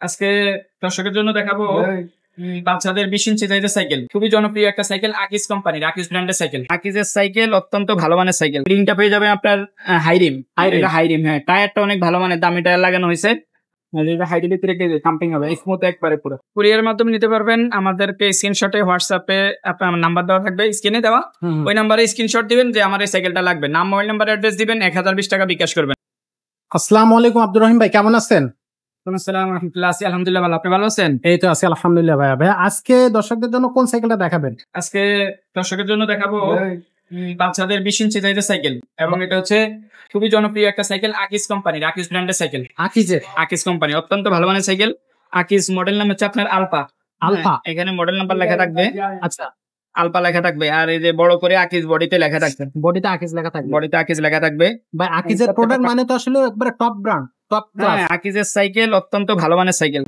আজকে দর্শকের জন্য দেখাবো বাচ্চাদের 20 ইঞ্চি সাইজের সাইকেল। খুবই জনপ্রিয় একটা সাইকেল, আকিজ কোম্পানির, আকিজ ব্র্যান্ডের সাইকেল। আকিজের সাইকেল অত্যন্ত ভালো মানের সাইকেল। রিংটা পেয়ে যাবে আপনার হাইরিম। হাইরিম, হ্যাঁ। টায়ারটা অনেক ভালো মানের, দামি টায়ার লাগানো হয়েছে। কুরিয়ার মাধ্যমে নিতে পারবেন। আমাদেরকে স্ক্রিনশটে হোয়াটসঅ্যাপে আপনার নাম্বার দেওয়া থাকবে, স্ক্রিনে দেওয়া। ওই নাম্বারে স্ক্রিনশট দিবেন যে আমার এই সাইকেলটা লাগবে, নাম, মোবাইল নাম্বার, অ্যাড্রেস দিবেন, 1020 টাকা বিকাশ করবেন। আসসালামু আলাইকুম আব্দুর রহিম ভাই, কেমন আছেন? আলহামদুলিল্লাহ ভালো, আপনি ভালো আছেন? এই তো আছি আলহামদুলিল্লাহ। ভাইয়া আজকে দর্শকদের জন্য কোন সাইকেলটা দেখাবেন? আজকে দর্শকের জন্য দেখাবো বাচ্চাদের 20 ইঞ্চি সাইজের সাইকেল, এবং এটা হচ্ছে খুবই জনপ্রিয় একটা সাইকেল, আকিজ কোম্পানির, আকিজ ব্র্যান্ডের সাইকেল। আকিজ কোম্পানি অত্যন্ত ভালো মানের সাইকেল। আকিজ মডেল নাম হচ্ছে আপনার আলফা। এখানে মডেল নাম্বার লেখা থাকবে। আচ্ছা, আলফা লেখা থাকবে, আর এই যে বড় করে আকিজ বডিতে লেখা থাকবে। বডিতে আকিজ লেখা থাকবে। ভাই আকিজের প্রোডাক্ট মানে তো আসলে একবারে টপ ব্র্যান্ড, টপ ক্লাস। আকিজের সাইকেল অত্যন্ত ভালো মানের সাইকেল।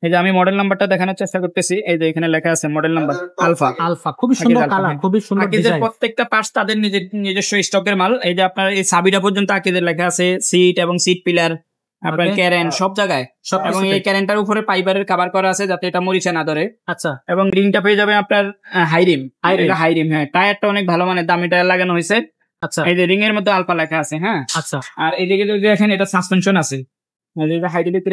এই যে আমি মডেল নাম্বারটা দেখানোর চেষ্টা করতেছি, এই যে এখানে লেখা আছে মডেল নাম্বার আলফা। খুবই সুন্দর কালার, খুবই সুন্দর ডিজাইন। প্রত্যেকটা পার্টস তাদের নিজস্ব স্টকের মাল। এই যে আপনার এই চাবিটা পর্যন্ত আকিজের লেখা আছে, সিট এবং সিট পিলার, আপনার ক্যারেন সব জায়গায়, এবং এই ক্যারেনটার উপরে ফাইবারের কভার করা আছে যাতে এটা মরিচা না ধরে। আচ্ছা, এবং রিংটা পেয়ে যাবে আপনার হাইরিম, হ্যাঁ। টায়ারটা অনেক ভালো মানের, দামি টায়ার লাগানো হয়েছে। আচ্ছা, এই যে রিং এর মধ্যে আলফা লেখা আছে, হ্যাঁ। আচ্ছা, আর এইদিকে যদি দেখেন এটা সাসপেনশন আছে, হাইড্রোলিক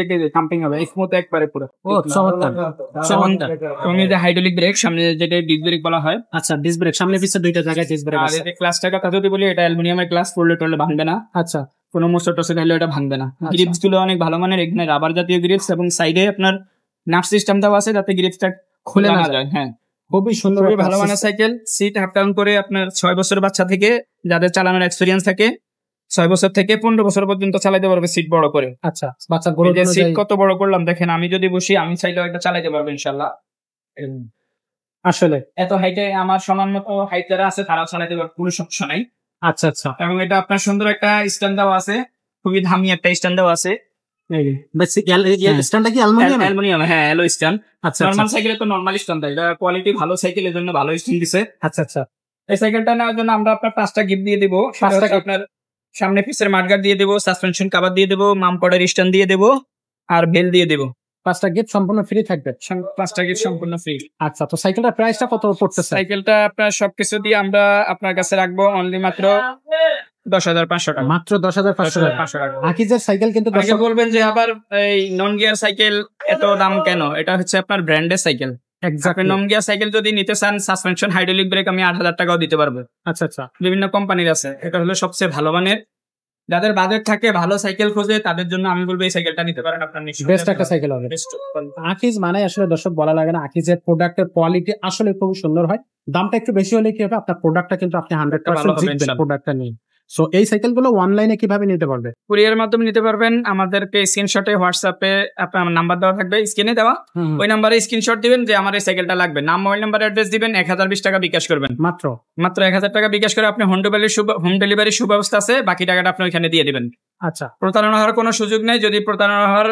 ব্রেক, সামনে যেটা ডিস্ক ব্রেক বলা হয়। আচ্ছা, ডিস্ক ব্রেক সামনে পিছনে দুইটা জায়গায় ডিস্ক ব্রেক আছে। আর ক্লাসটার কথা যদি বলি, এটা অ্যালুমিনিয়ামের ক্লাস, পড়লে টরলে ভাঙবে না। আচ্ছা, কোনো মোচড় টোচড় খাইলে এটা ভাঙবে না। গ্রিপস গুলো অনেক ভালো মানের, এখানে রাবার জাতীয় গ্রিপস, এবং সাইডে আপনার নাট সিস্টেম দেওয়া আছে যাতে গ্রিপসটা খুলে না যায়। হ্যাঁ, খুবই সুন্দর, ভালো মানের সাইকেল। সিট হাফ ডাউন করে আপনার 6 বছরের বাচ্চা থেকে যাদের চালানোর এক্সপিরিয়েন্স থাকে, 6 বছর থেকে 15 বছর পর্যন্ত চালাতে পারবে সিট বড় করে। আচ্ছা, বাচ্চা সিট কত বড় করলাম দেখেন। আমি যদি বসি, আমি চাইলেও এটা চালাতে পারবো ইনশাল্লাহ। আসলে এত হাইটে আমার সমান মতো হাইট যারা আছে তারা চালাতে পারবে, কোনো সমস্যা নাই। আচ্ছা আচ্ছা, এবং এটা আপনার সুন্দর একটা স্ট্যান্ড দেওয়া আছে, খুবই দামি একটা স্ট্যান্ড দেওয়া আছে। স্ট্যান্ডটা কি অ্যালুমিনিয়াম? হ্যাঁ, অ্যালো স্ট্যান্ড। আচ্ছা, নরমাল সাইকেলে তো নরমাল স্ট্যান্ড দেয়, এটা কোয়ালিটি ভালো সাইকেলের জন্য ভালো স্ট্যান্ড দিছে। আচ্ছা আচ্ছা, এই সাইকেলটা নেওয়ার জন্য আমরা আপনার 5টা গিফট দিয়ে দিব। আপনার সামনে পিছের মাঠগার্ড দিয়ে দেবো, সাসপেনশন কভার দিয়ে দেবো, মামপডের স্ট্যান্ড দিয়ে দেবো, আর বেল দিয়ে দেবো। 5টা গিফট সম্পূর্ণ ফ্রি থাকবে। 5টা গিফট সম্পূর্ণ ফ্রি। আচ্ছা, তো সাইকেলটার প্রাইসটা কত পড়তেছে? সাইকেলটা আপনার সবকিছু দিয়ে আমরা আপনার কাছে রাখবো অনলি মাত্র 10,500 টাকা। মাত্র 10,500 টাকা। আকিজের সাইকেল কিন্তু দর্শক বলবেন যে আবার এই নন গিয়ার সাইকেল এত দাম কেন? এটা হচ্ছে আপনার ব্র্যান্ডের cycle. Exactly, non gear cycle যদি নিতে চান, সাসপেনশন, হাইড্রোলিক ব্রেক আমি 8,000 টাকাও দিতে পারবো। আচ্ছা আচ্ছা, বিভিন্ন কোম্পানির আছে। এটা হলো সবচেয়ে ভালো মানের। যাদের বাজেট থাকে, ভালো সাইকেল খোঁজে, তাদের জন্য আমি বলবো এই সাইকেলটা নিতে পারেন। আপনার বেস্ট একটা সাইকেল হবে। আকিজ মানে আসলে দর্শক বলা লাগে না, আকিজের প্রোডাক্টের কোয়ালিটি আসলে খুব সুন্দর হয়। দামটা একটু বেশি হলে কি হবে, আপনার প্রোডাক্টটা কিন্তু আপনি 100% জিতবেন প্রোডাক্টটা নিয়ে। সো এই সাইকেলগুলো অনলাইনে কিভাবে নিতে পারবে? কুরিয়ার মাধ্যমে নিতে পারবেন। আমাদেরকে স্ক্রিনশটে হোয়াটসঅ্যাপে আপনার নাম্বার দেওয়া থাকবে, স্ক্রিনে দেওয়া। ওই নাম্বারে স্ক্রিনশট দিবেন যে আমার এই সাইকেলটা লাগবে, নাম, মোবাইল নাম্বার, অ্যাড্রেস দিবেন, 1020 টাকা বিকাশ করবেন। মাত্র 1000 টাকা বিকাশ করে আপনি হোম ডেলিভারি সুব্যবস্থা আছে, বাকি টাকাটা আপনি ওইখানে দিয়ে দিবেন। আচ্ছা, প্রতারণা হওয়ার কোনো সুযোগ নেই। যদি প্রতারণা হওয়ার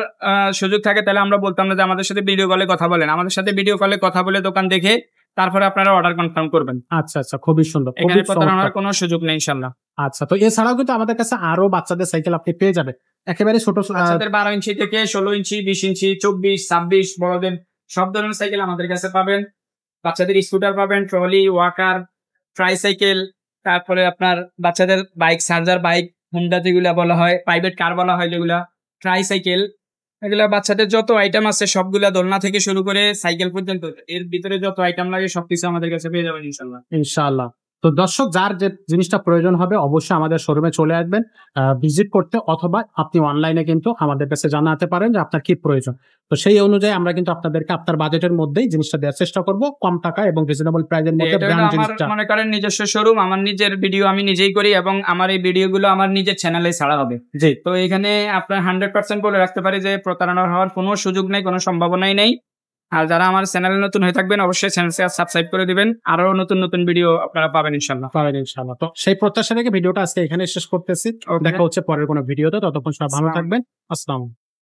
সুযোগ থাকে তাহলে আমরা বলতাম না যে আমাদের সাথে ভিডিও কলে কথা বলেন। আমাদের সাথে ভিডিও কলে কথা বলে দোকান দেখে তারপরে আপনারা অর্ডার কনফার্ম করবেন। আচ্ছা আচ্ছা, খুবই সুন্দর। এখানে প্রতারণার কোনো সুযোগ নেই ইনশাআল্লাহ। আচ্ছা, তো এছাড়াও কিন্তু আমাদের কাছে আরো বাচ্চাদের সাইকেল আপনি পেয়ে যাবেন, একেবারে ছোট বাচ্চাদের 12 ইঞ্চি থেকে 16 ইঞ্চি, 20 ইঞ্চি, 24, 26, বড়দের সব ধরনের সাইকেল আমাদের কাছে পাবেন। বাচ্চাদের স্কুটার পাবেন, ট্রলি, ওয়াকার, ট্রাইসাইকেল, তারপরে আপনার বাচ্চাদের বাইক, চার্জার বাইক, হুন্ডা যেগুলা বলা হয়, প্রাইভেট কার বলা হয় যেগুলা, ট্রাইসাইকেল, এগুলা বাচ্চাদের যত আইটেম আছে সবগুলা, দোলনা থেকে শুরু করে সাইকেল পর্যন্ত, এর ভিতরে যত আইটেম লাগে সবকিছু আমাদের কাছে পেয়ে যাবেন ইনশাআল্লাহ। ইনশাআল্লাহ। তো দর্শক, যার যে জিনিসটা প্রয়োজন হবে অবশ্যই আমাদের শোরুমে চলে আসবেন ভিজিট করতে, অথবা আপনি অনলাইনে কিন্তু আমাদের কাছে জানাতে পারেন যে আপনার কি প্রয়োজন। তো সেই অনুযায়ী আমরা কিন্তু আপনাদেরকে আপনার বাজেটের মধ্যেই জিনিসটা দেওয়ার চেষ্টা করব, কম টাকা এবং রিজনেবল প্রাইসের মধ্যে। মনে করেন নিজস্ব শোরুম, আমার নিজের ভিডিও আমি নিজেই করি, এবং আমার এই ভিডিওগুলো আমার নিজের চ্যানেলে ছাড়া হবে। জি, তো এখানে আপনার 100% বলে রাখতে পারি যে প্রতারণা হওয়ার কোনো সুযোগ নেই, কোনো সম্ভাবনাই নেই। আর যারা আমার চ্যানেলে নতুন হয়ে থাকবেন অবশ্যই চ্যানেলকে সাবস্ক্রাইব করে দিবেন, আরো নতুন নতুন ভিডিও আপনারা পাবেন ইনশাআল্লাহ। তো সেই প্রত্যাশা রেখে ভিডিওটা আজকে এখানে শেষ করতেছি। দেখা হচ্ছে পরের কোনো ভিডিওতে, ততক্ষণ সবাই ভালো থাকবেন। আসসালামু আলাইকুম।